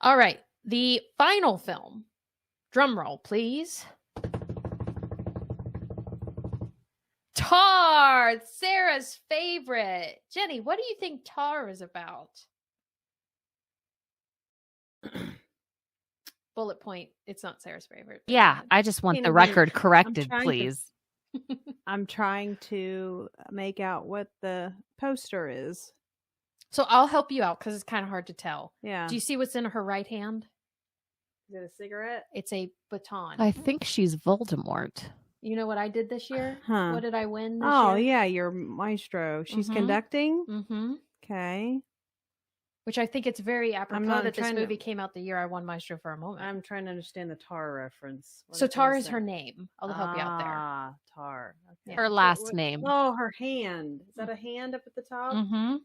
All right. The final film. Drum roll, please. Tar, Sarah's favorite. Jenny, what do you think Tar is about? Bullet point. It's not Sarah's favorite. Yeah, I just want the record corrected, please. I'm trying to make out what the poster is. So I'll help you out because it's kind of hard to tell. Yeah. Do you see what's in her right hand? Is it a cigarette? It's a baton. I think she's Voldemort. You know what I did this year? Huh. What did I win this year? year? Yeah, you're maestro. She's conducting? Mm-hmm. Okay. Which I think it's very apropos that this movie came out the year I won maestro for a moment. I'm trying to understand the Tar reference. So Tar is her name. I'll help you out there. Ah, Tar. Okay. Her last name. Oh, her hand. Is that a hand up at the top? Mm-hmm.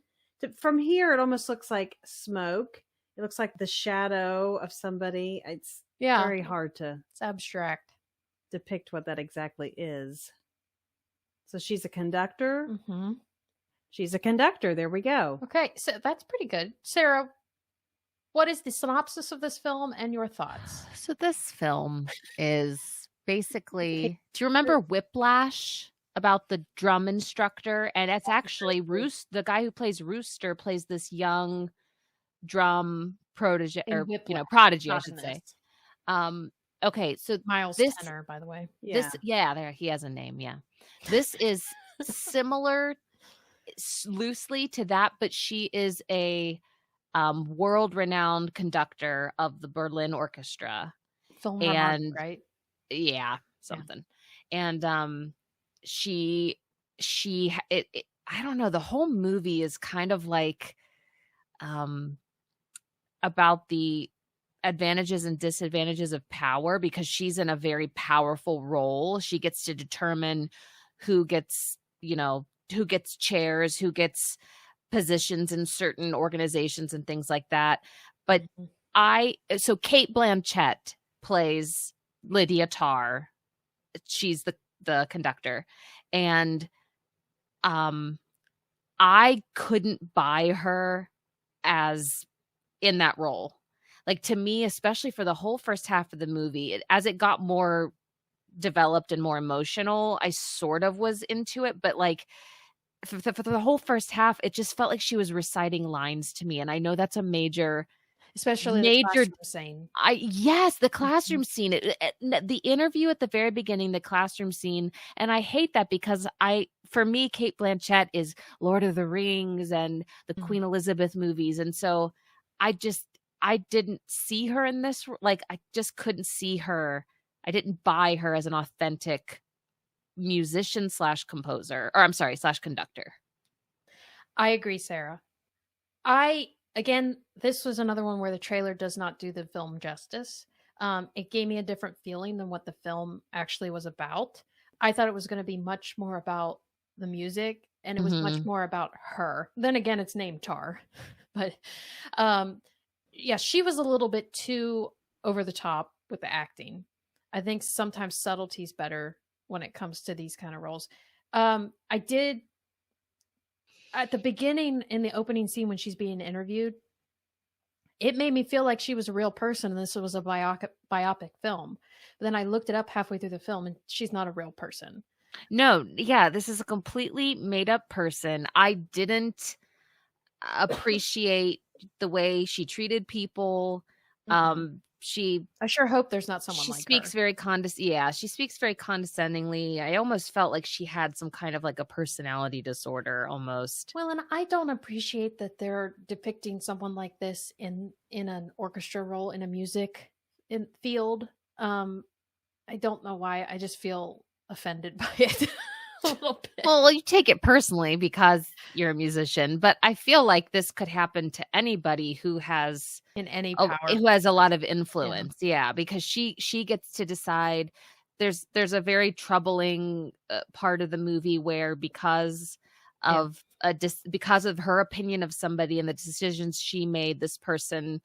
From here, it almost looks like smoke. It looks like the shadow of somebody. It's very hard to... It's abstract. Depict what that exactly is. So she's a conductor. Mm-hmm. She's a conductor. There we go. Okay, so that's pretty good. Sarah, what is the synopsis of this film and your thoughts? So this film is basically, do you remember Whiplash about the drum instructor? And it's actually the guy who plays Rooster plays this young drum protege or prodigy, I should say. Okay, so Miles Tenor, by the way. There he has a name. Yeah, this is similar loosely to that, but she is a world-renowned conductor of the Berlin Orchestra. Philharmonic, right? Yeah, something. Yeah. And she I don't know. The whole movie is kind of like about the advantages and disadvantages of power because she's in a very powerful role. She gets to determine who gets chairs, who gets positions in certain organizations and things like that. But so Cate Blanchett plays Lydia Tarr. She's the conductor. And I couldn't buy her as in that role. Like, to me, especially for the whole first half of the movie, as it got more developed and more emotional, I sort of was into it. But like for the whole first half, it just felt like she was reciting lines to me. And I know that's a major, especially the classroom scene. The classroom scene, the interview at the very beginning, the classroom scene. And I hate that because for me, Cate Blanchett is Lord of the Rings and the Queen Elizabeth movies. And so I didn't see her in this. Like, I just couldn't see her. I didn't buy her as an authentic musician / composer, or / conductor. I agree, Sarah. Again, this was another one where the trailer does not do the film justice. It gave me a different feeling than what the film actually was about. I thought it was going to be much more about the music, and it was much more about her. Then again, it's named Tar. But yeah, she was a little bit too over the top with the acting. I think sometimes subtlety's better when it comes to these kind of roles. I did at the beginning in the opening scene when she's being interviewed, it made me feel like she was a real person and this was a biopic film. But then I looked it up halfway through the film and she's not a real person. No, yeah, this is a completely made up person. I didn't appreciate the way she treated people. I sure hope there's not someone she like speaks her. She speaks very condescendingly. I almost felt like she had some kind of like a personality disorder almost. Well, and I don't appreciate that they're depicting someone like this in an orchestra role in a music field. I don't know why. I just feel offended by it. A little bit. Well, you take it personally because you're a musician, but I feel like this could happen to anybody who has who has a lot of influence. Yeah, because she gets to decide. There's a very troubling part of the movie where because of her opinion of somebody and the decisions she made, this person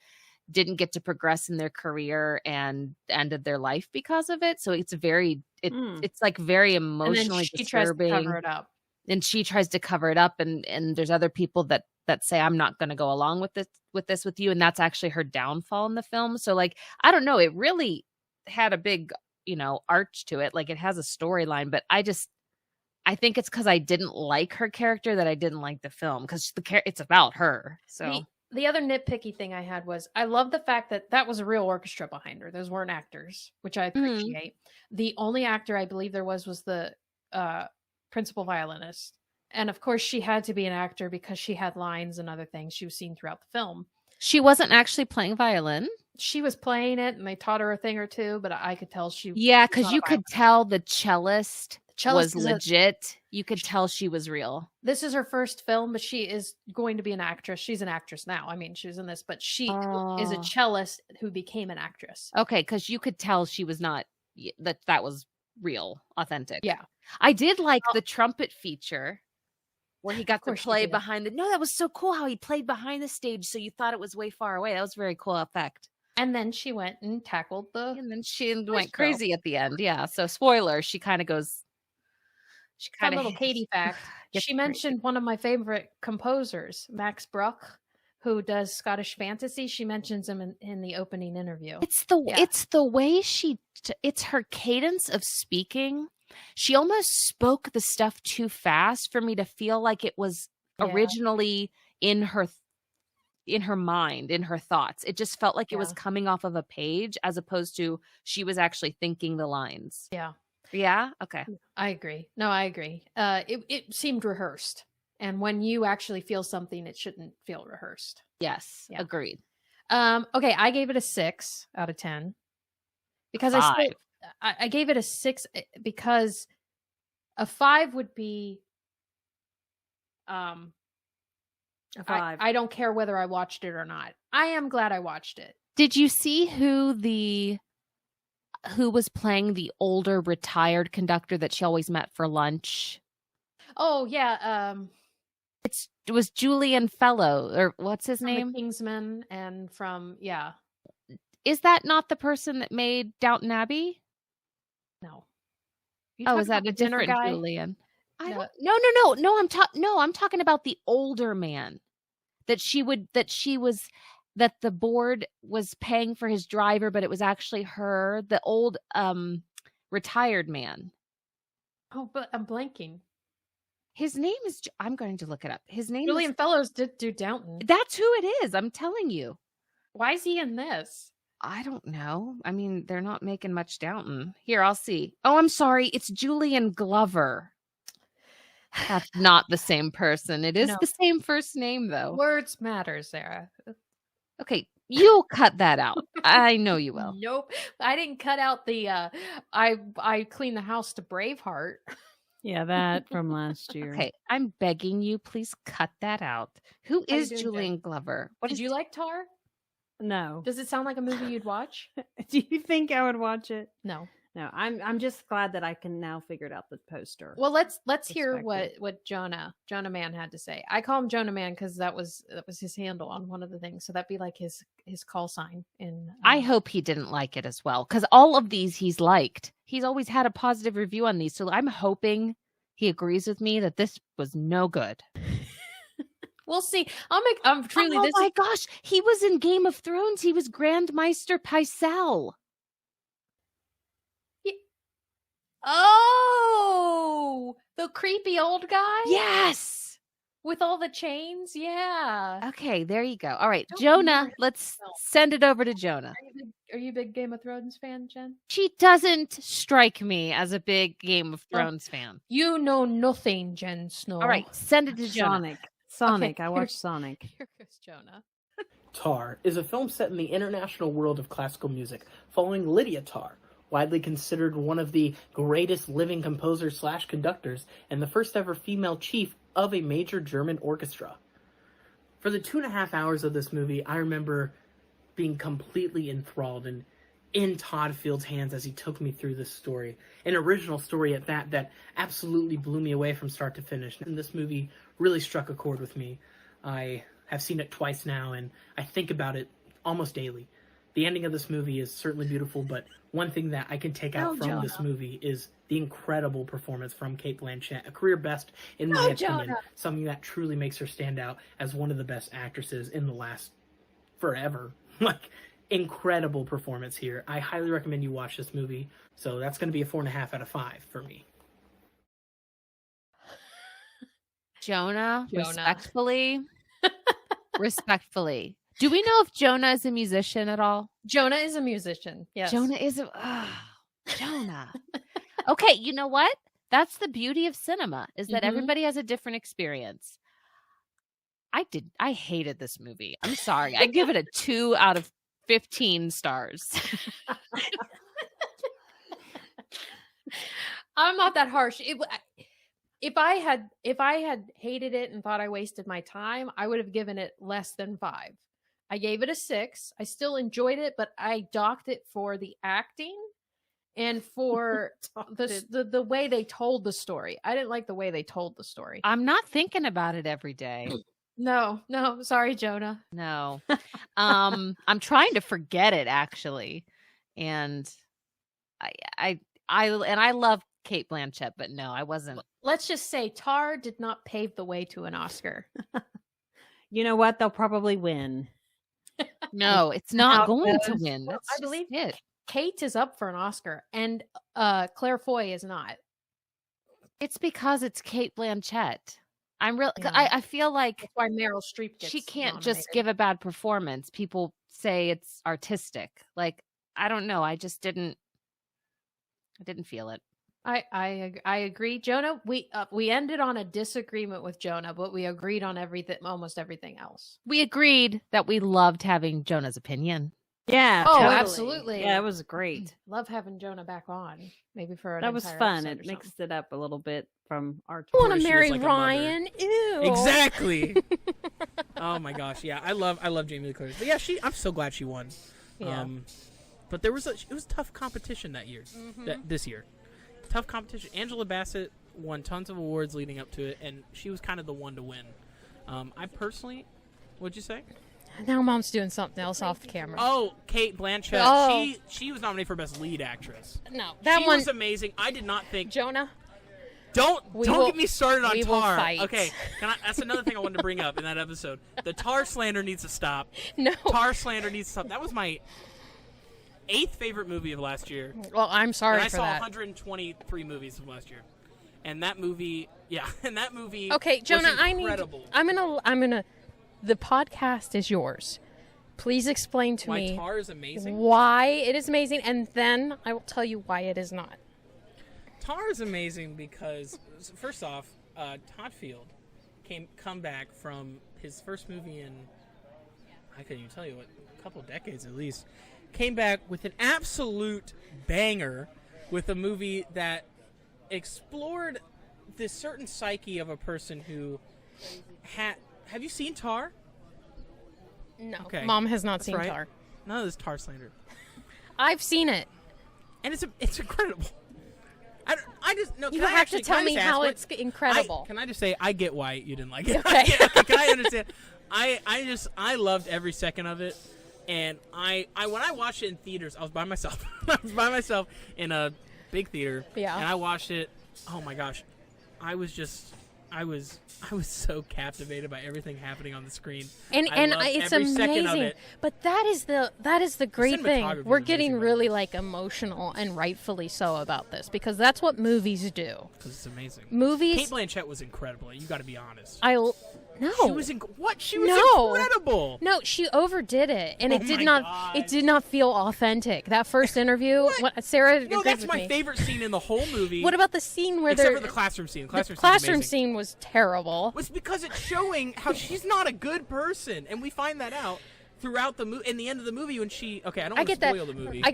didn't get to progress in their career and ended their life because of it. So it's very it's like very emotionally disturbing. Tries to cover it up. And she tries to cover it up, and there's other people that that say, I'm not going to go along with this with you. And that's actually her downfall in the film. So like, I don't know. It really had a big, arch to it. Like it has a storyline, but I think it's because I didn't like her character that I didn't like the film, because it's about her. So the other nitpicky thing I had was I love the fact that was a real orchestra behind her. Those weren't actors, which I appreciate. The only actor I believe there was the principal violinist. And of course she had to be an actor because she had lines and other things she was seen throughout the film. She wasn't actually playing violin. She was playing it and they taught her a thing or two, but I could tell she Yeah, because you could tell the cellist was legit. You could tell she was real. This is her first film, but she is going to be an actress. She's an actress now. I mean, she was in this, but she is a cellist who became an actress. Okay, because you could tell she was not, that was real, authentic. Yeah. I did like the trumpet feature where he got to play behind no, that was so cool how he played behind the stage so you thought it was way far away. That was a very cool effect. And then she went and tackled and then she went crazy at the end. Yeah. So spoiler, she kind of goes. She kind of little Katie fact. She mentioned one of my favorite composers, Max Bruch, who does Scottish fantasy. She mentions him in the opening interview. It's the way it's her cadence of speaking. She almost spoke the stuff too fast for me to feel like it was originally in her mind, in her thoughts. It just felt like it was coming off of a page as opposed to she was actually thinking the lines. Yeah. Yeah. Okay. I agree. No, I agree. It seemed rehearsed. And when you actually feel something, it shouldn't feel rehearsed. Yes. Yeah. Agreed. Okay. I gave it a 6 out of 10 because I gave it a 6 because a 5 would be, a 5. I don't care whether I watched it or not. I am glad I watched it. Did you see who was playing the older retired conductor that she always met for lunch? Oh yeah. It was Julian Fellow, or what's his name? Kingsman and from Is that not the person that made Downton Abbey? No. Oh, is that a different Julian? No. I'm talking about the older man that the board was paying for his driver, but it was actually her, the old retired man. Oh, but I'm blanking. His name is, I'm going to look it up. His name Julian Fellows did do Downton. That's who it is. I'm telling you. Why is he in this? I don't know. I mean, they're not making much Downton. Here, I'll see. Oh, I'm sorry. It's Julian Glover. That's not the same person. It is the same first name, though. Words matter, Sarah. Okay, you'll cut that out. I know you will. Nope. I didn't cut out the I cleaned the house to Braveheart. Yeah, that from last year. Okay, I'm begging you, please cut that out. Who is Julian Glover? Did you like Tar? No. Does it sound like a movie you'd watch? Do you think I would watch it? No. No, I'm just glad that I can now figure out the poster. Well, let's hear what Jonah Man had to say. I call him Jonah Man because that was his handle on one of the things. So that'd be like his call sign. I hope he didn't like it as well, because all of these he's liked. He's always had a positive review on these, so I'm hoping he agrees with me that this was no good. We'll see. I'm truly. Oh my gosh, he was in Game of Thrones. He was Grandmeister Pycelle. Oh, the creepy old guy? Yes. With all the chains? Yeah. Okay, there you go. All right, Jonah, let's send it over to Jonah. Are you a big Game of Thrones fan, Jen? She doesn't strike me as a big Game of Thrones fan. You know nothing, Jen Snow. All right, send it to Jonah. Sonic. Okay, I watched Sonic. Here goes Jonah. Tar is a film set in the international world of classical music, following Lydia Tar, widely considered one of the greatest living composers / conductors, and the first ever female chief of a major German orchestra. For the 2.5 hours of this movie, I remember being completely enthralled and in Todd Field's hands as he took me through this story. An original story at that absolutely blew me away from start to finish. And this movie really struck a chord with me. I have seen it twice now, and I think about it almost daily. The ending of this movie is certainly beautiful, but one thing that I can take out from this movie is the incredible performance from Cate Blanchett, a career best in my opinion, something that truly makes her stand out as one of the best actresses in the last forever. Like, incredible performance here. I highly recommend you watch this movie. So that's going to be a 4.5 out of 5 for me. Jonah. Respectfully. Do we know if Jonah is a musician at all? Jonah is a musician. Yes. Jonah is Jonah. Okay, you know what? That's the beauty of cinema, is that everybody has a different experience. I hated this movie. I'm sorry. I give it a 2 out of 15 stars. I'm not that harsh. If I had hated it and thought I wasted my time, I would have given it less than 5. I gave it a 6. I still enjoyed it, but I docked it for the acting and for the way they told the story. I didn't like the way they told the story. I'm not thinking about it every day. No, sorry, Jonah. No. I'm trying to forget it, actually. And I love Cate Blanchett, but no, I wasn't. Let's just say Tar did not pave the way to an Oscar. You know what? They'll probably win. No, it's not going to win. Well, I believe it. Kate is up for an Oscar, and Claire Foy is not. It's because it's Cate Blanchett. I'm real. Yeah. I feel like that's why Meryl Streep gets she can't nominated. Just give a bad performance. People say it's artistic. Like, I don't know. I didn't feel it. I agree, Jonah. We ended on a disagreement with Jonah, but we agreed on almost everything else. We agreed that we loved having Jonah's opinion. Yeah. Oh, totally. Absolutely. Yeah, it was great. Love having Jonah back on. Maybe for that was fun. It mixed it up a little bit from our. I want to marry Ryan. Ew. Exactly. Oh my gosh. Yeah, I love Jamie Lee Curtis. But yeah, I'm so glad she won. Yeah. But it was tough competition that year. This year. Tough competition. Angela Bassett won tons of awards leading up to it, and she was kind of the one to win. I personally, what'd you say? Now Mom's doing something else off the camera. Oh, Cate Blanchett. Oh. She was nominated for Best Lead Actress. No, she was amazing. I did not think Jonah. Don't get me started on we Tar. Will fight. Okay, that's another thing I wanted to bring up in that episode. The Tar slander needs to stop. No, Tar slander needs to stop. That was my 8th favorite movie of last year. Well, I'm sorry for that. I saw 123 movies of last year, and that movie, Okay, Jonah, was incredible. I'm gonna. The podcast is yours. Please explain to me why Tar is amazing. Why it is amazing, and then I will tell you why it is not. Tar is amazing because, first off, Todd Field come back from his first movie in, I couldn't even tell you what, a couple decades at least. Came back with an absolute banger with a movie that explored this certain psyche of a person who had. Have you seen Tar? No. Okay. Mom has not seen Tar. None of this Tar slander. I've seen it. And it's incredible. I just no. You have to tell me how it's incredible. Can I just say I get why you didn't like it? Okay. Can I understand? I loved every second of it, and I when I watched it in theaters, I was by myself. I was by myself in a big theater. Yeah. And I watched it. Oh my gosh, I was so captivated by everything happening on the screen. And it's amazing. But that is the great thing. We're getting really like emotional, and rightfully so, about this, because that's what movies do. Because it's amazing. Movies. Kate Blanchett was incredible. You got to be honest. No. She was incredible. No, she overdid it, and it did not feel authentic. That first interview, Sarah. No, that's my favorite scene in the whole movie. What about the scene where except for the classroom scene? The classroom scene was terrible. It's because it's showing how she's not a good person, and we find that out throughout the movie. In the end of the movie, when I don't want to spoil the movie. I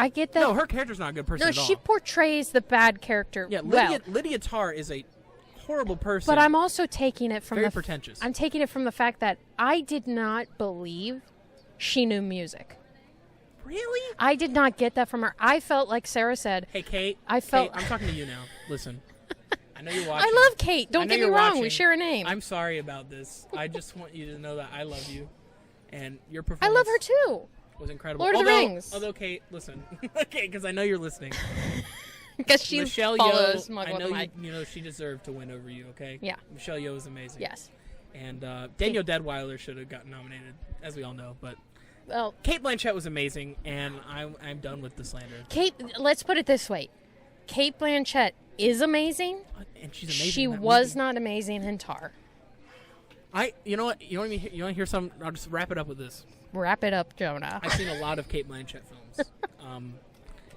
get that. No, her character's not a good person at all. No, she portrays the bad character. Yeah, Lydia Tarr is a horrible person. But I'm also taking it from very pretentious. I'm taking it from the fact that I did not believe she knew music. Really? I did not get that from her. I felt like Sarah said. Hey, Kate. I'm talking to you now. Listen. I know you're watching. I love Kate. Don't get me wrong. Watching. We share a name. I'm sorry about this. I just want you to know that I love you, and your performance. I love her too. was incredible. Lord of the Rings. Although, Kate, listen. Okay, because I know you're listening. Because she Michelle follows Yeoh, I know you know she deserved to win over you, okay? Yeah. Michelle Yeoh is amazing. Yes. And Daniel Deadwyler should have gotten nominated, as we all know. But well, Cate Blanchett was amazing, and I'm done with the slander. Let's put it this way. Cate Blanchett is amazing. And she's amazing. She was not amazing in Tar. You know what? You want to hear something? I'll just wrap it up with this. Wrap it up, Jonah. I've seen a lot of Cate Blanchett films.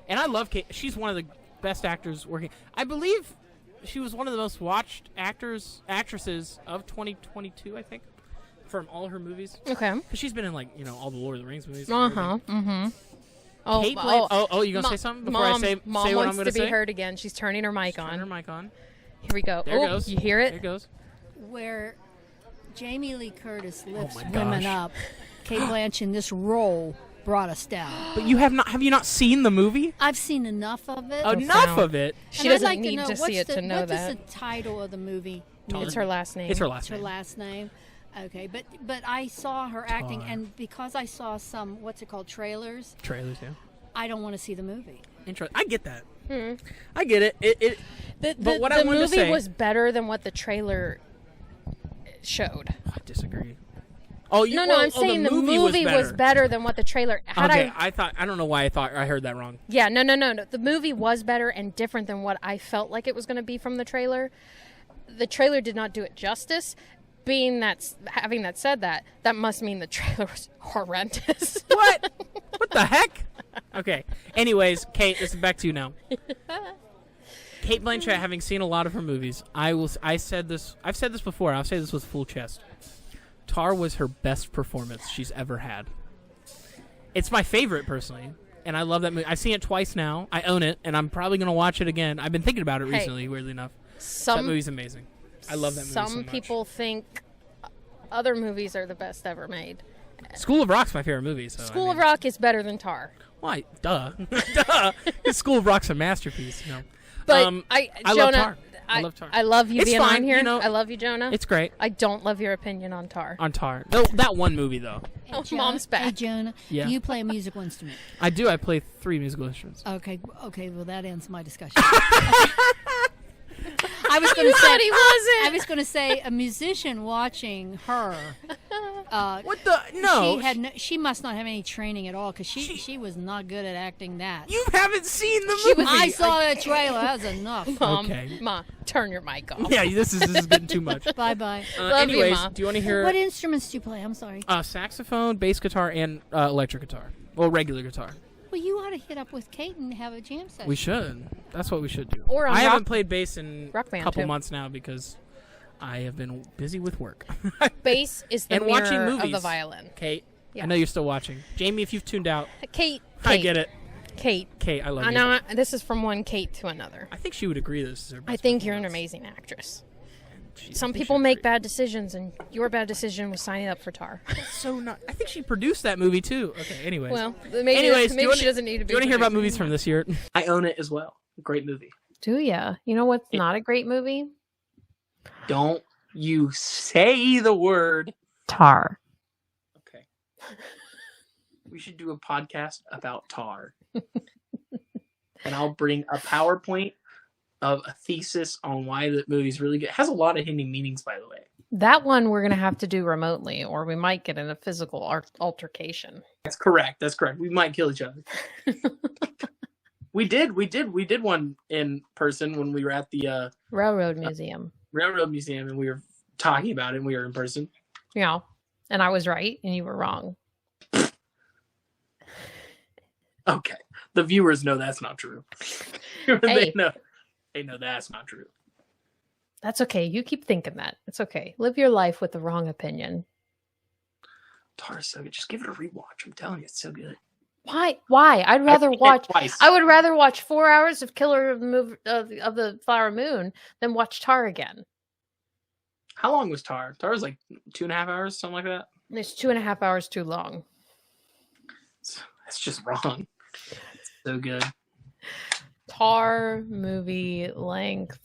And I love Kate. She's one of the best actors working. I believe she was one of the most watched actresses of 2022, I think, from all her movies. Okay. Because she's been in, like, all the Lord of the Rings movies. Uh-huh. Mm-hmm. You gonna say something before I say Mom what I'm wants gonna to say? be heard again. She's turning her mic on. Turn her mic on. Here we go. There it goes. You hear it? There it goes. Where Jamie Lee Curtis lifts my women gosh. up, Cate Blanchett in this role brought us down. But have you not seen the movie? I've seen enough of it. Enough of it. She And I'd doesn't like need to, to see it to know what that. is the title of the movie? It's her last name. It's her last It's her name. last name. Okay, but I saw her acting, and because I saw some trailers, Yeah. I don't want to see the movie. I get that. I get it. But what I wanted to say, the movie was better than what the trailer showed. I disagree. I'm saying the movie was better than what the trailer. I don't know why I heard that wrong. Yeah, no. The movie was better and different than what I felt like it was going to be from the trailer. The trailer did not do it justice. Having said that must mean the trailer was horrendous. What? What the heck? Okay. Anyways, Kate, this is back to you now. Cate Blanchett, having seen a lot of her movies, I've said this before. I'll say this with full chest. Tar was her best performance she's ever had. It's my favorite, personally, and I love that movie. I've seen it twice now. I own it, and I'm probably going to watch it again. I've been thinking about it recently, weirdly enough. That movie's amazing. I love that movie so much. Some people think other movies are the best ever made. School of Rock's my favorite movie. So School of Rock is better than Tar. Why? Duh. Duh. School of Rock's a masterpiece. No. But I Jonah, love Tar. I love Tar. I love you it's being fine, on here. I love you, Jonah. It's great. I don't love your opinion on Tar. On Tar. No, that one movie, though. Hey, Mom's back. Hey, Jonah, Yeah. do you play a musical instrument? I do. I play 3 musical instruments. Okay, well, that ends my discussion. I was going to say he wasn't. I was going to say a musician watching her. What the? No. She must not have any training at all because she was not good at acting that. You haven't seen the movie. I saw the trailer. That was enough. Okay. Ma, turn your mic off. Yeah, this is getting too much. Bye. Love you, anyways, Ma. do you want to hear? What instruments do you play? I'm sorry. Saxophone, bass guitar, and electric guitar. Well, regular guitar. Well, you ought to hit up with Kate and have a jam session. We should. That's what we should do. Or on I rock- haven't played bass in rock a band, couple too. months now because I have been busy with work. Bass is the And mirror watching of movies. the violin. Kate, Yeah. I know you're still watching. Jamie, if you've tuned out, Kate. I get it. Kate. Kate, I love I you. know this is from one Kate to another. I think she would agree this is her best I think you're an performance. amazing actress. She- Some I think people she'd make agree. bad decisions, and your bad decision was signing up for Tar. So not. I think she produced that movie too. Okay. Anyways. Well, maybe Anyways, she doesn't need to be. Do you want to hear about produced. movies from this year? I own it as well. Great movie. Do ya? You know what's not a great movie? Don't you say the word. Tar. Okay. We should do a podcast about Tar. And I'll bring a PowerPoint of a thesis on why the movie's really good. It has a lot of hidden meanings, by the way. That one we're gonna have to do remotely, or we might get in a physical altercation. That's correct. We might kill each other. We did one in person when we were at the Railroad Museum. Railroad Museum, and we were talking about it, and we were in person. Yeah, and I was right, and you were wrong. Okay. The viewers know that's not true. Hey. They know that's not true. That's okay. You keep thinking that. It's okay. Live your life with the wrong opinion. Tar is so good. Just give it a rewatch. I'm telling you, it's so good. Why? I'd rather I've seen it watch. twice. I would rather watch 4 hours of Killer of the Flower Moon than watch Tar again. How long was Tar? Tar was like 2.5 hours, something like that. It's 2.5 hours too long. That's just wrong. It's so good. Tar movie length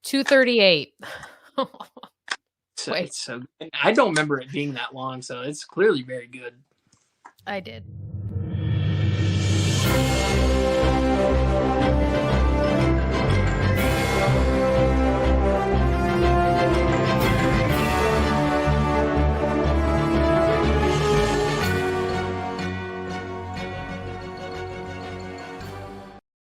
238. It's so good. I don't remember it being that long, so it's clearly very good. I did.